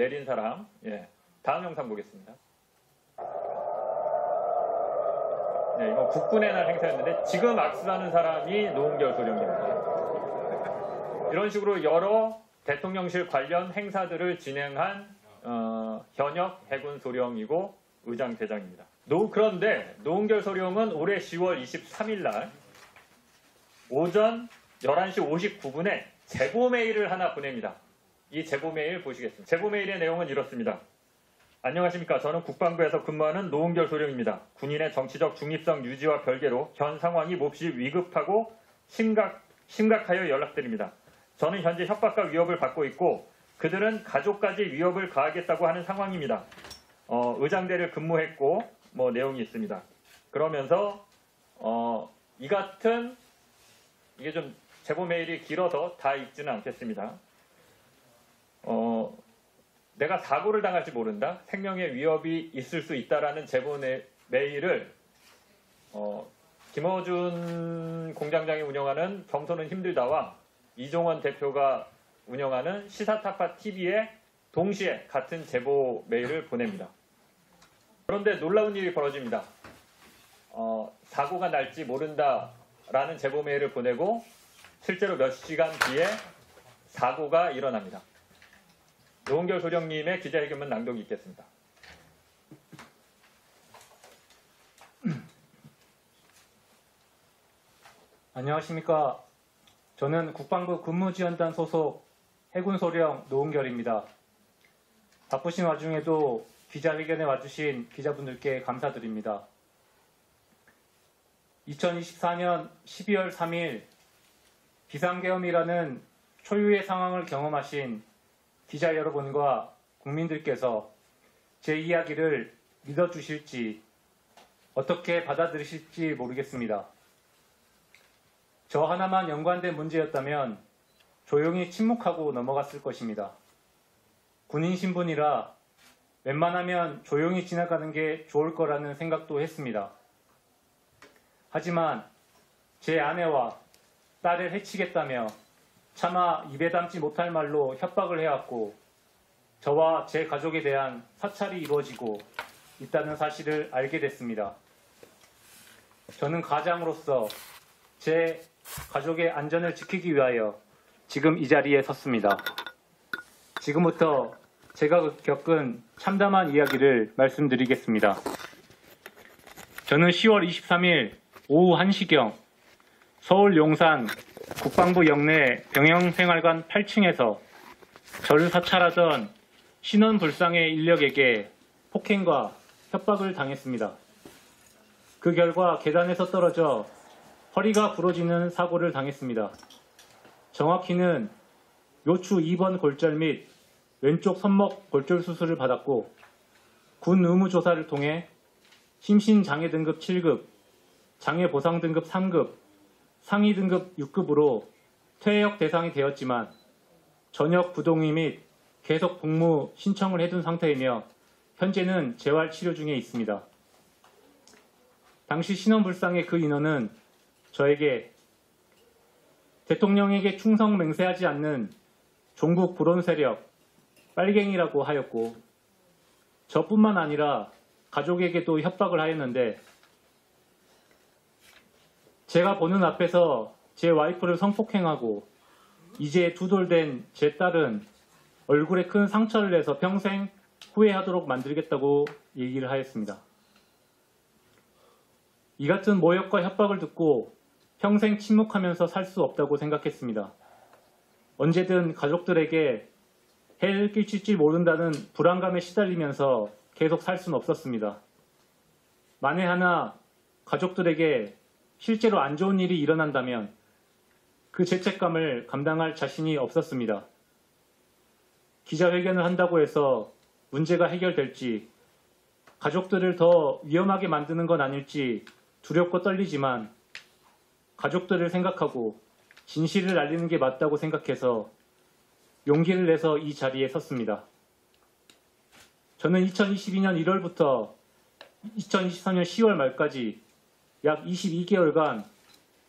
내린 사람, 예, 다음 영상 보겠습니다. 네, 이거 국군의 날 행사였는데 지금 악수하는 사람이 노은결 소령입니다. 이런 식으로 여러 대통령실 관련 행사들을 진행한 현역 해군 소령이고 의장대장입니다. 그런데 노은결 소령은 올해 10월 23일 날 오전 11시 59분에 제보 메일을 하나 보냅니다. 이 제보 메일 보시겠습니다. 제보 메일의 내용은 이렇습니다. 안녕하십니까. 저는 국방부에서 근무하는 노은결 소령입니다. 군인의 정치적 중립성 유지와 별개로 현 상황이 몹시 위급하고 심각하여 연락드립니다. 저는 현재 협박과 위협을 받고 있고 그들은 가족까지 위협을 가하겠다고 하는 상황입니다. 의장대를 근무했고 뭐 내용이 있습니다. 그러면서 이 같은 이게 좀 제보 메일이 길어서 다 읽지는 않겠습니다. 내가 사고를 당할지 모른다. 생명의 위협이 있을 수 있다라는 제보 메일을 김어준 공장장이 운영하는 경선은 힘들다와 이종원 대표가 운영하는 시사타파 TV에 동시에 같은 제보 메일을 보냅니다. 그런데 놀라운 일이 벌어집니다. 사고가 날지 모른다라는 제보 메일을 보내고 실제로 몇 시간 뒤에 사고가 일어납니다. 노은결 소령님의 기자회견문 낭독이 있겠습니다. 안녕하십니까. 저는 국방부 근무지원단 소속 해군소령 노은결입니다. 바쁘신 와중에도 기자회견에 와주신 기자분들께 감사드립니다. 2024년 12월 3일 비상계엄이라는 초유의 상황을 경험하신 기자 여러분과 국민들께서 제 이야기를 믿어주실지 어떻게 받아들이실지 모르겠습니다. 저 하나만 연관된 문제였다면 조용히 침묵하고 넘어갔을 것입니다. 군인 신분이라 웬만하면 조용히 지나가는 게 좋을 거라는 생각도 했습니다. 하지만 제 아내와 딸을 해치겠다며 차마 입에 담지 못할 말로 협박을 해왔고 저와 제 가족에 대한 사찰이 이루어지고 있다는 사실을 알게 됐습니다. 저는 가장으로서 제 가족의 안전을 지키기 위하여 지금 이 자리에 섰습니다. 지금부터 제가 겪은 참담한 이야기를 말씀드리겠습니다. 저는 10월 23일 오후 1시경 서울 용산 국방부 영내 병영생활관 8층에서 저를 사찰하던 신원불상의 인력에게 폭행과 협박을 당했습니다. 그 결과 계단에서 떨어져 허리가 부러지는 사고를 당했습니다. 정확히는 요추 2번 골절 및 왼쪽 손목 골절 수술을 받았고 군 의무조사를 통해 심신장애 등급 7급, 장애 보상 등급 3급, 상위 등급 6급으로 퇴역 대상이 되었지만 전역 부동의 및 계속 복무 신청을 해둔 상태이며 현재는 재활 치료 중에 있습니다. 당시 신원불상의 그 인원은 저에게 대통령에게 충성 맹세하지 않는 종북 불온 세력 빨갱이라고 하였고 저뿐만 아니라 가족에게도 협박을 하였는데 제가 보는 앞에서 제 와이프를 성폭행하고 이제 2돌 된 제 딸은 얼굴에 큰 상처를 내서 평생 후회하도록 만들겠다고 얘기를 하였습니다. 이 같은 모욕과 협박을 듣고 평생 침묵하면서 살 수 없다고 생각했습니다. 언제든 가족들에게 해를 끼칠지 모른다는 불안감에 시달리면서 계속 살 수는 없었습니다. 만에 하나 가족들에게 실제로 안 좋은 일이 일어난다면 그 죄책감을 감당할 자신이 없었습니다. 기자회견을 한다고 해서 문제가 해결될지 가족들을 더 위험하게 만드는 건 아닐지 두렵고 떨리지만 가족들을 생각하고 진실을 알리는 게 맞다고 생각해서 용기를 내서 이 자리에 섰습니다. 저는 2022년 1월부터 2023년 10월 말까지 약 22개월간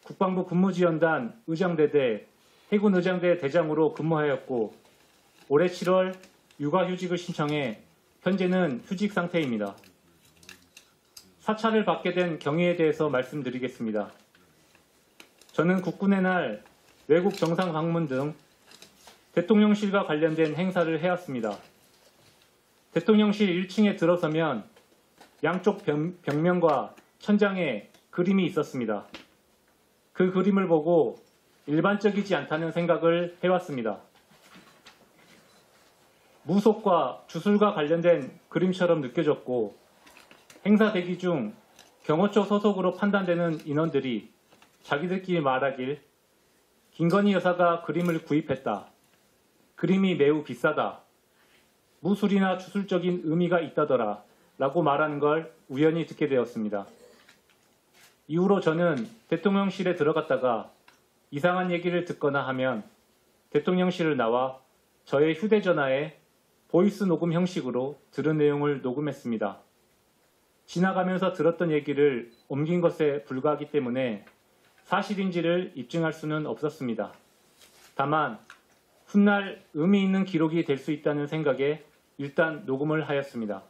국방부 근무지원단 의장대대 해군의장대 대장으로 근무하였고 올해 7월 육아휴직을 신청해 현재는 휴직 상태입니다. 사찰을 받게 된 경위에 대해서 말씀드리겠습니다. 저는 국군의 날, 외국 정상 방문 등 대통령실과 관련된 행사를 해왔습니다. 대통령실 1층에 들어서면 양쪽 벽면과 천장에 그림이 있었습니다. 그 그림을 보고 일반적이지 않다는 생각을 해왔습니다. 무속과 주술과 관련된 그림처럼 느껴졌고 행사 대기 중 경호처 소속으로 판단되는 인원들이 자기들끼리 말하길 김건희 여사가 그림을 구입했다. 그림이 매우 비싸다. 무술이나 주술적인 의미가 있다더라. 라고 말하는 걸 우연히 듣게 되었습니다. 이후로 저는 대통령실에 들어갔다가 이상한 얘기를 듣거나 하면 대통령실을 나와 저의 휴대전화에 보이스 녹음 형식으로 들은 내용을 녹음했습니다. 지나가면서 들었던 얘기를 옮긴 것에 불과하기 때문에 사실인지를 입증할 수는 없었습니다. 다만 훗날 의미 있는 기록이 될 수 있다는 생각에 일단 녹음을 하였습니다.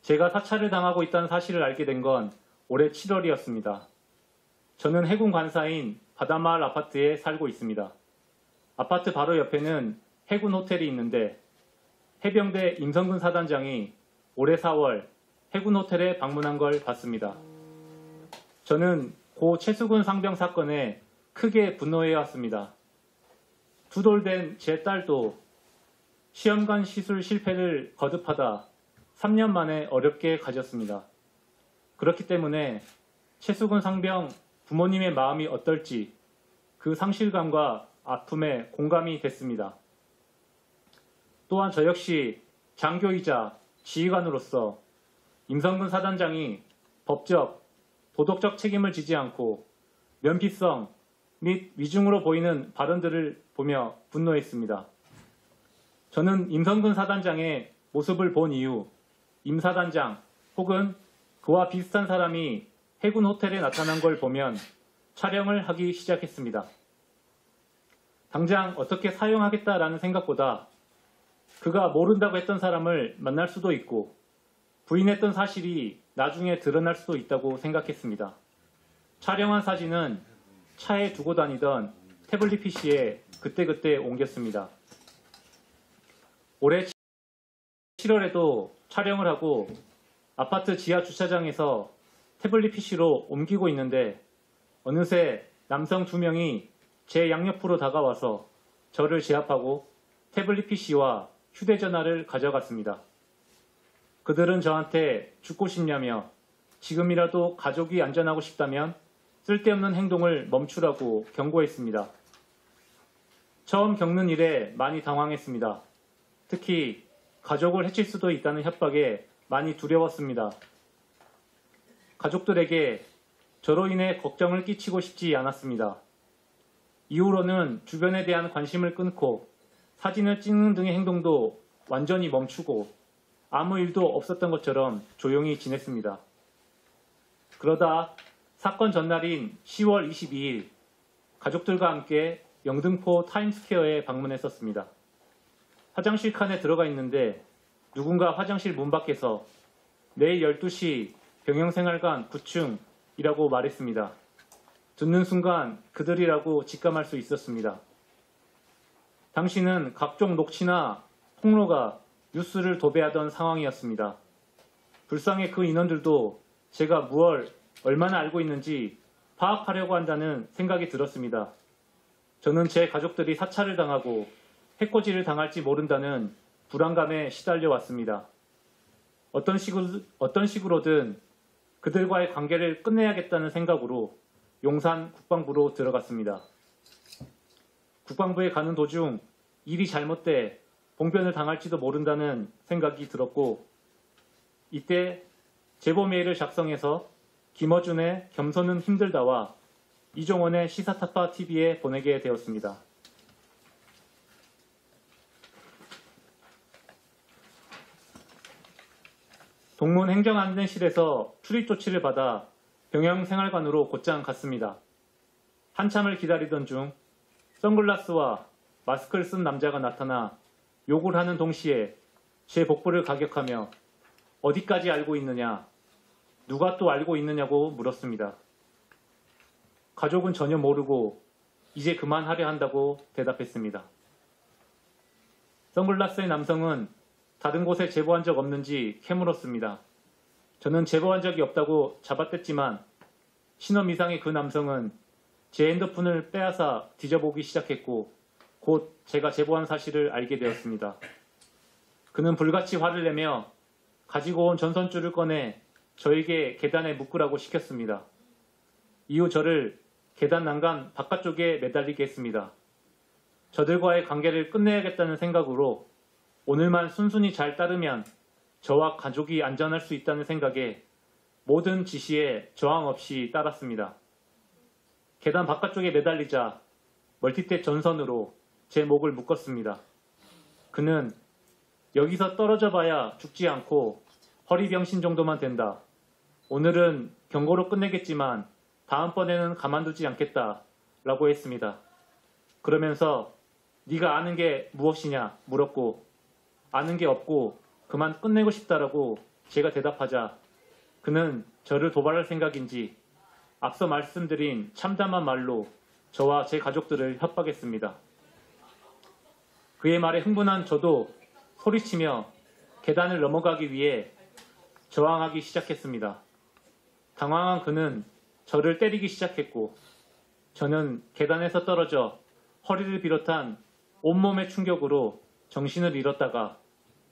제가 사찰을 당하고 있다는 사실을 알게 된 건 올해 7월이었습니다. 저는 해군 관사인 바다마을 아파트에 살고 있습니다. 아파트 바로 옆에는 해군 호텔이 있는데 해병대 임성근 사단장이 올해 4월 해군 호텔에 방문한 걸 봤습니다. 저는 고 최수근 상병 사건에 크게 분노해왔습니다. 두 돌 된 제 딸도 시험관 시술 실패를 거듭하다 3년 만에 어렵게 가졌습니다. 그렇기 때문에 최수근 상병 부모님의 마음이 어떨지 그 상실감과 아픔에 공감이 됐습니다. 또한 저 역시 장교이자 지휘관으로서 임성근 사단장이 법적, 도덕적 책임을 지지 않고 면피성 및 위중으로 보이는 발언들을 보며 분노했습니다. 저는 임성근 사단장의 모습을 본 이후 임 사단장 혹은 그와 비슷한 사람이 해군 호텔에 나타난 걸 보면 촬영을 하기 시작했습니다. 당장 어떻게 사용하겠다라는 생각보다 그가 모른다고 했던 사람을 만날 수도 있고 부인했던 사실이 나중에 드러날 수도 있다고 생각했습니다. 촬영한 사진은 차에 두고 다니던 태블릿 PC에 그때그때 옮겼습니다. 올해 7월에도 촬영을 하고 아파트 지하 주차장에서 태블릿 PC로 옮기고 있는데 어느새 남성 2명이 제 양옆으로 다가와서 저를 제압하고 태블릿 PC와 휴대전화를 가져갔습니다. 그들은 저한테 죽고 싶냐며 지금이라도 가족이 안전하고 싶다면 쓸데없는 행동을 멈추라고 경고했습니다. 처음 겪는 일에 많이 당황했습니다. 특히 가족을 해칠 수도 있다는 협박에 많이 두려웠습니다. 가족들에게 저로 인해 걱정을 끼치고 싶지 않았습니다. 이후로는 주변에 대한 관심을 끊고 사진을 찍는 등의 행동도 완전히 멈추고 아무 일도 없었던 것처럼 조용히 지냈습니다. 그러다 사건 전날인 10월 22일 가족들과 함께 영등포 타임스퀘어에 방문했었습니다. 화장실 칸에 들어가 있는데 누군가 화장실 문 밖에서 내일 12시 병영생활관 9층이라고 말했습니다. 듣는 순간 그들이라고 직감할 수 있었습니다. 당시는 각종 녹취나 폭로가 뉴스를 도배하던 상황이었습니다. 불쌍해 그 인원들도 제가 무얼 얼마나 알고 있는지 파악하려고 한다는 생각이 들었습니다. 저는 제 가족들이 사찰을 당하고 해코지를 당할지 모른다는 불안감에 시달려 왔습니다. 어떤 식으로든 그들과의 관계를 끝내야겠다는 생각으로 용산 국방부로 들어갔습니다. 국방부에 가는 도중 일이 잘못돼 봉변을 당할지도 모른다는 생각이 들었고 이때 제보 메일을 작성해서 김어준의 겸손은 힘들다와 이종원의 시사타파 TV에 보내게 되었습니다. 동문 행정안전실에서 출입 조치를 받아 병영생활관으로 곧장 갔습니다. 한참을 기다리던 중 선글라스와 마스크를 쓴 남자가 나타나 욕을 하는 동시에 제 복부를 가격하며 어디까지 알고 있느냐, 누가 또 알고 있느냐고 물었습니다. 가족은 전혀 모르고 이제 그만하려 한다고 대답했습니다. 선글라스의 남성은 다른 곳에 제보한 적 없는지 캐물었습니다. 저는 제보한 적이 없다고 잡아댔지만 신원 이상의 그 남성은 제 핸드폰을 빼앗아 뒤져보기 시작했고 곧 제가 제보한 사실을 알게 되었습니다. 그는 불같이 화를 내며 가지고 온 전선줄을 꺼내 저에게 계단에 묶으라고 시켰습니다. 이후 저를 계단 난간 바깥쪽에 매달리게 했습니다. 저들과의 관계를 끝내야겠다는 생각으로 오늘만 순순히 잘 따르면 저와 가족이 안전할 수 있다는 생각에 모든 지시에 저항 없이 따랐습니다. 계단 바깥쪽에 매달리자 멀티탭 전선으로 제 목을 묶었습니다. 그는 여기서 떨어져 봐야 죽지 않고 허리병신 정도만 된다. 오늘은 경고로 끝내겠지만 다음번에는 가만두지 않겠다 라고 했습니다. 그러면서 네가 아는 게 무엇이냐 물었고 아는 게 없고 그만 끝내고 싶다라고 제가 대답하자 그는 저를 도발할 생각인지 앞서 말씀드린 참담한 말로 저와 제 가족들을 협박했습니다. 그의 말에 흥분한 저도 소리치며 계단을 넘어가기 위해 저항하기 시작했습니다. 당황한 그는 저를 때리기 시작했고 저는 계단에서 떨어져 허리를 비롯한 온몸의 충격으로 정신을 잃었다가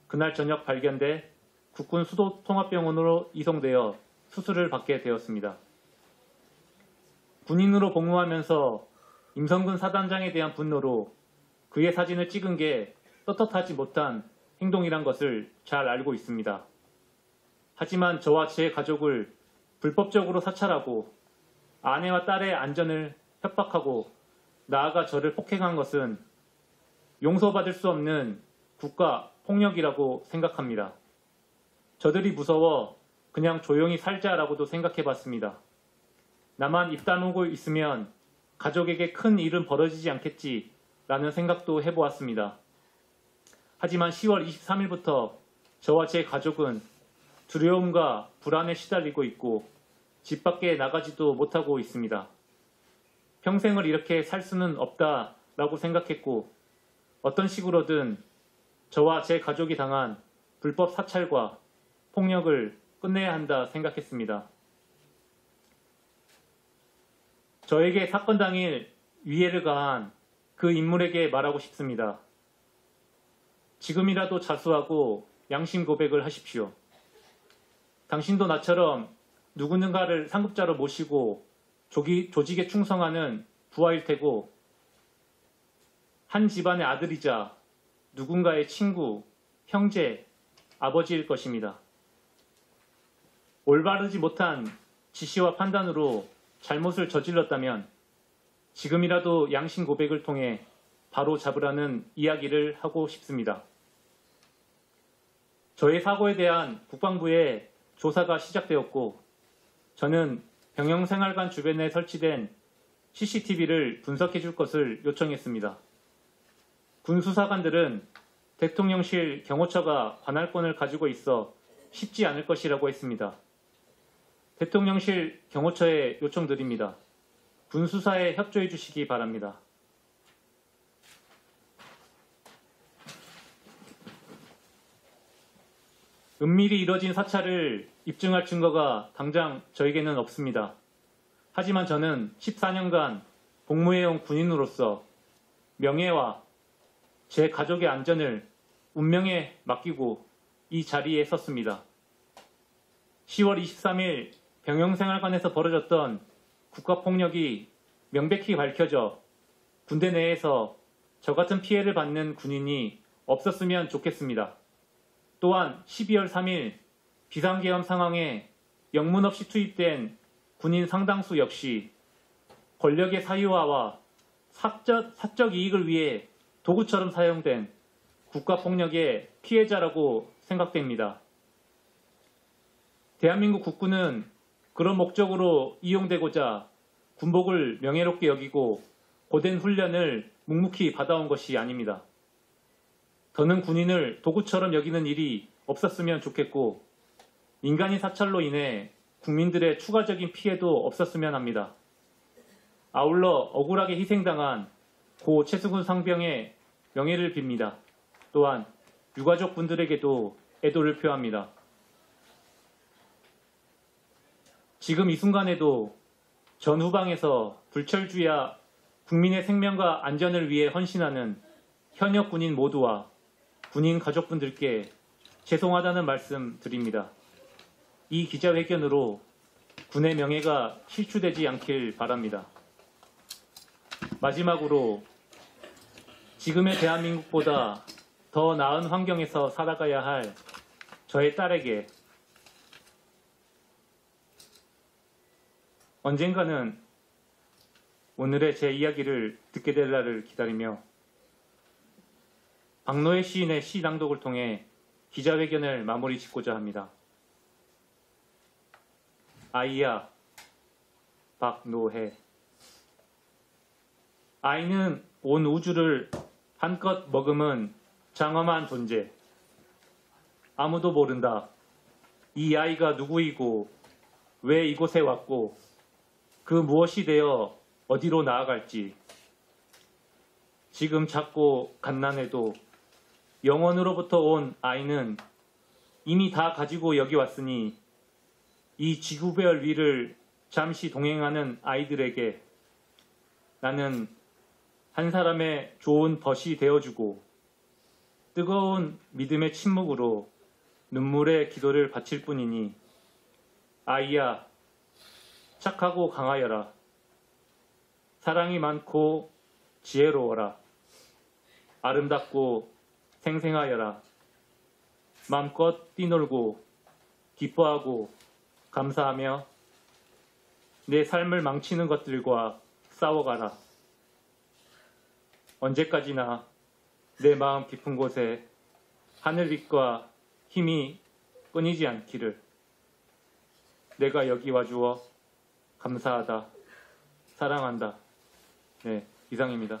그날 저녁 발견돼 국군 수도통합병원으로 이송되어 수술을 받게 되었습니다. 군인으로 복무하면서 임성근 사단장에 대한 분노로 그의 사진을 찍은 게 떳떳하지 못한 행동이란 것을 잘 알고 있습니다. 하지만 저와 제 가족을 불법적으로 사찰하고 아내와 딸의 안전을 협박하고 나아가 저를 폭행한 것은 용서받을 수 없는 국가 폭력이라고 생각합니다. 저들이 무서워 그냥 조용히 살자라고도 생각해봤습니다. 나만 입 다물고 있으면 가족에게 큰 일은 벌어지지 않겠지라는 생각도 해보았습니다. 하지만 10월 23일부터 저와 제 가족은 두려움과 불안에 시달리고 있고 집 밖에 나가지도 못하고 있습니다. 평생을 이렇게 살 수는 없다라고 생각했고 어떤 식으로든 저와 제 가족이 당한 불법 사찰과 폭력을 끝내야 한다 생각했습니다. 저에게 사건 당일 위해를 가한 그 인물에게 말하고 싶습니다. 지금이라도 자수하고 양심 고백을 하십시오. 당신도 나처럼 누군가를 상급자로 모시고 조직에 충성하는 부하일 테고 한 집안의 아들이자 누군가의 친구, 형제, 아버지일 것입니다. 올바르지 못한 지시와 판단으로 잘못을 저질렀다면 지금이라도 양심 고백을 통해 바로 잡으라는 이야기를 하고 싶습니다. 저의 사고에 대한 국방부의 조사가 시작되었고 저는 병영생활관 주변에 설치된 CCTV를 분석해 줄 것을 요청했습니다. 군 수사관들은 대통령실 경호처가 관할권을 가지고 있어 쉽지 않을 것이라고 했습니다. 대통령실 경호처에 요청드립니다. 군 수사에 협조해 주시기 바랍니다. 은밀히 이뤄진 사찰을 입증할 증거가 당장 저에게는 없습니다. 하지만 저는 14년간 복무해온 군인으로서 명예와 제 가족의 안전을 운명에 맡기고 이 자리에 섰습니다. 10월 23일 병영생활관에서 벌어졌던 국가폭력이 명백히 밝혀져 군대 내에서 저 같은 피해를 받는 군인이 없었으면 좋겠습니다. 또한 12월 3일 비상계엄 상황에 영문 없이 투입된 군인 상당수 역시 권력의 사유화와 사적 이익을 위해 도구처럼 사용된 국가폭력의 피해자라고 생각됩니다. 대한민국 국군은 그런 목적으로 이용되고자 군복을 명예롭게 여기고 고된 훈련을 묵묵히 받아온 것이 아닙니다. 더는 군인을 도구처럼 여기는 일이 없었으면 좋겠고 인간인 사찰로 인해 국민들의 추가적인 피해도 없었으면 합니다. 아울러 억울하게 희생당한 고 최승훈 상병의 명예를 빕니다. 또한 유가족 분들에게도 애도를 표합니다. 지금 이 순간에도 전 후방에서 불철주야 국민의 생명과 안전을 위해 헌신하는 현역 군인 모두와 군인 가족분들께 죄송하다는 말씀 드립니다. 이 기자회견으로 군의 명예가 실추되지 않길 바랍니다. 마지막으로 지금의 대한민국보다 더 나은 환경에서 살아가야 할 저의 딸에게 언젠가는 오늘의 제 이야기를 듣게 될 날을 기다리며 박노해 시인의 시 낭독을 통해 기자회견을 마무리 짓고자 합니다. 아이야, 박노해. 아이는 온 우주를 한껏 머금은 장엄한 존재. 아무도 모른다. 이 아이가 누구이고 왜 이곳에 왔고 그 무엇이 되어 어디로 나아갈지. 지금 작고 갓난해도 영원으로부터 온 아이는 이미 다 가지고 여기 왔으니 이 지구별 위를 잠시 동행하는 아이들에게 나는 한 사람의 좋은 벗이 되어주고 뜨거운 믿음의 침묵으로 눈물의 기도를 바칠 뿐이니 아이야 착하고 강하여라. 사랑이 많고 지혜로워라. 아름답고 생생하여라. 마음껏 뛰놀고 기뻐하고 감사하며 내 삶을 망치는 것들과 싸워가라. 언제까지나 내 마음 깊은 곳에 하늘빛과 힘이 끊이지 않기를. 내가 여기 와주어 감사하다. 사랑한다. 네, 이상입니다.